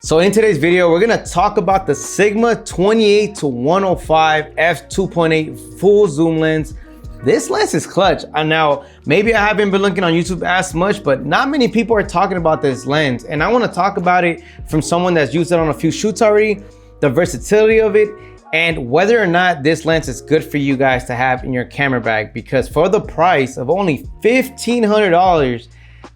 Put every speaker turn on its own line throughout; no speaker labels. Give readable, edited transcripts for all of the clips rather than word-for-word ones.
So in today's video, we're gonna talk about the Sigma 28-105 f2.8 full zoom lens. This lens is clutch. And now, maybe I haven't been looking on YouTube as much, but not many people are talking about this lens. And I wanna talk about it from someone that's used it on a few shoots already, the versatility of it, and whether or not this lens is good for you guys to have in your camera bag. Because for the price of only $1,500,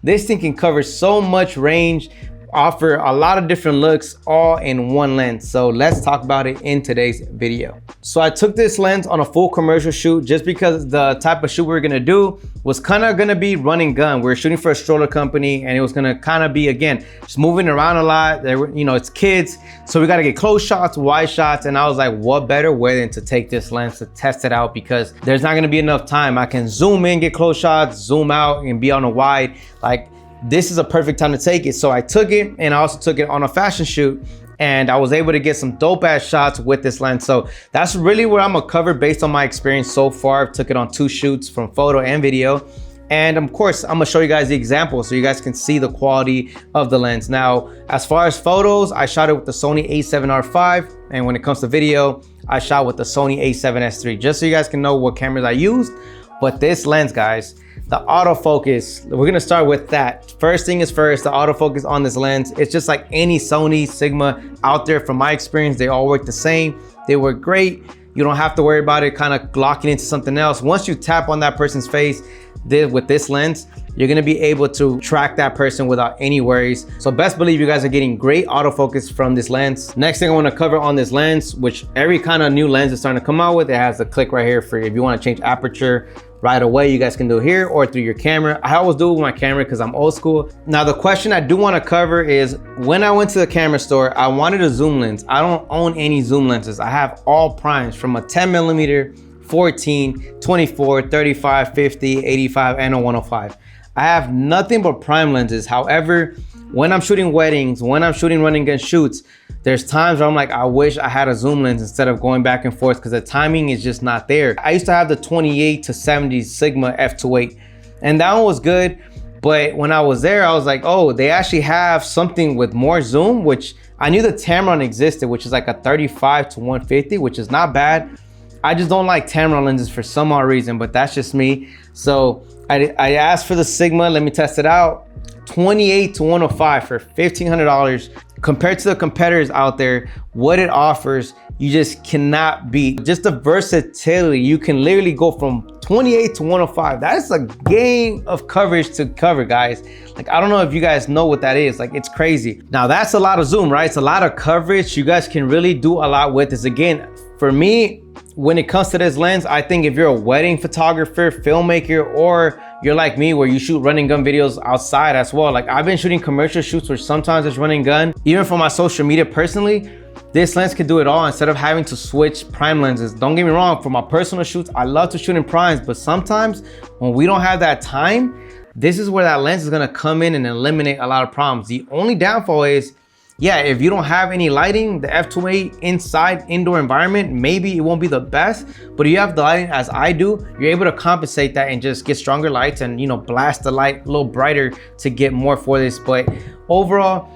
this thing can cover so much range, offer a lot of different looks all in one lens. So let's talk about it in today's video. So I took this lens on a full commercial shoot just because the type of shoot we were gonna do was kind of gonna be run and gun. We were shooting for a stroller company and it was gonna kind of be, again, just moving around a lot. There were, it's kids. So we gotta get close shots, wide shots. And I was like, what better way than to take this lens to test it out, because there's not gonna be enough time. I can zoom in, get close shots, zoom out and be on a wide. Like, this is a perfect time to take it. So I took it, and I also took it on a fashion shoot, and I was able to get some dope ass shots with this lens. So that's really what I'm gonna cover based on my experience so far. I took it on 2 shoots from photo and video. And of course, I'm gonna show you guys the example so you guys can see the quality of the lens. Now, as far as photos, I shot it with the Sony a7R5. And when it comes to video, I shot with the Sony a7S III, just so you guys can know what cameras I used. But this lens, guys, the autofocus, we're gonna start with that. First thing is first, the autofocus on this lens, it's just like any Sony Sigma out there. From my experience, they all work the same. They work great. You don't have to worry about it kind of locking into something else. Once you tap on that person's face with this lens, you're gonna be able to track that person without any worries. So best believe you guys are getting great autofocus from this lens. Next thing I wanna cover on this lens, which every kind of new lens is starting to come out with, it has a click right here for if you wanna change aperture right away. You guys can do it here or through your camera. I always do it with my camera because I'm old school. Now, the question I do want to cover is, when I went to the camera store, I wanted a zoom lens. I don't own any zoom lenses. I have all primes from a 10mm, 14, 24, 35, 50, 85, and a 105. I have nothing but prime lenses. However, when I'm shooting weddings, when I'm shooting run and gun shoots, there's times where I'm like, I wish I had a zoom lens instead of going back and forth, because the timing is just not there. I used to have the 28-70 Sigma f2.8, and that one was good. But when I was there, I was like, oh, they actually have something with more zoom, which I knew the Tamron existed, which is like a 35-150, which is not bad. I just don't like Tamron lenses for some odd reason, but that's just me. So I asked for the Sigma, let me test it out. 28-105 for $1,500. Compared to the competitors out there, what it offers, you just cannot beat. Just the versatility, you can literally go from 28-105. That is a game of coverage to cover, guys. Like, I don't know if you guys know what that is. Like, it's crazy. Now, that's a lot of zoom, right? It's a lot of coverage. You guys can really do a lot with this. Again, for me, when it comes to this lens, I think if you're a wedding photographer, filmmaker, or you're like me where you shoot run and gun videos outside as well. Like, I've been shooting commercial shoots where sometimes it's run and gun. Even for my social media personally, this lens can do it all instead of having to switch prime lenses. Don't get me wrong, for my personal shoots, I love to shoot in primes, but sometimes when we don't have that time, this is where that lens is gonna come in and eliminate a lot of problems. The only downfall is, yeah, if you don't have any lighting, the f2.8 inside indoor environment, maybe it won't be the best, but if you have the lighting as I do, you're able to compensate that and just get stronger lights and, blast the light a little brighter to get more for this. But overall,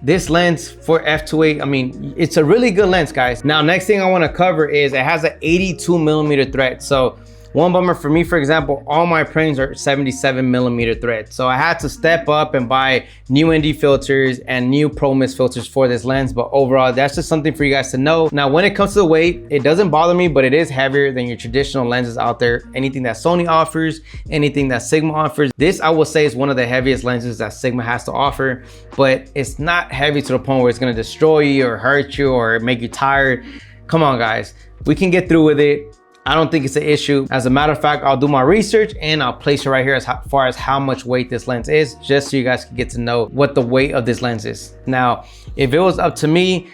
this lens for f2.8, I mean, it's a really good lens, guys. Now, next thing I want to cover is it has an 82mm thread. So one bummer for me, for example, all my frames are 77mm thread. So I had to step up and buy new ND filters and new Pro Mist filters for this lens. But overall, that's just something for you guys to know. Now, when it comes to the weight, it doesn't bother me, but it is heavier than your traditional lenses out there. Anything that Sony offers, anything that Sigma offers. This, I will say, is one of the heaviest lenses that Sigma has to offer, but it's not heavy to the point where it's gonna destroy you or hurt you or make you tired. Come on, guys, we can get through with it. I don't think it's an issue. As a matter of fact, I'll do my research and I'll place it right here as far as how much weight this lens is, just so you guys can get to know what the weight of this lens is. Now, if it was up to me,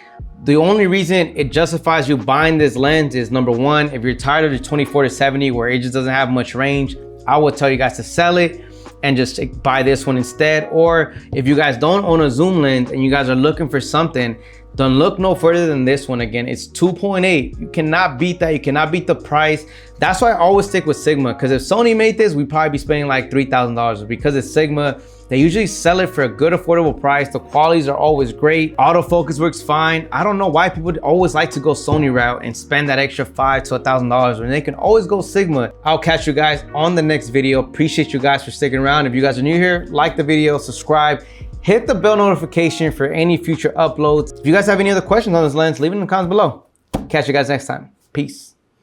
the only reason it justifies you buying this lens is, number one, if you're tired of the 24-70 where it just doesn't have much range, I would tell you guys to sell it and just buy this one instead. Or if you guys don't own a zoom lens and you guys are looking for something, don't look no further than this one. Again, it's 2.8. You cannot beat that. You cannot beat the price. That's why I always stick with Sigma, because if Sony made this, we'd probably be spending like $3,000. Because it's Sigma, They usually sell it for a good affordable price. The qualities are always great. Autofocus works fine. I don't know why people always like to go Sony route and spend that extra $500 to $1,000 when they can always go Sigma. I'll catch you guys on the next video. Appreciate you guys for sticking around. If you guys are new here, like the video, subscribe, hit the bell notification for any future uploads. If you guys have any other questions on this lens, leave it in the comments below. Catch you guys next time. Peace.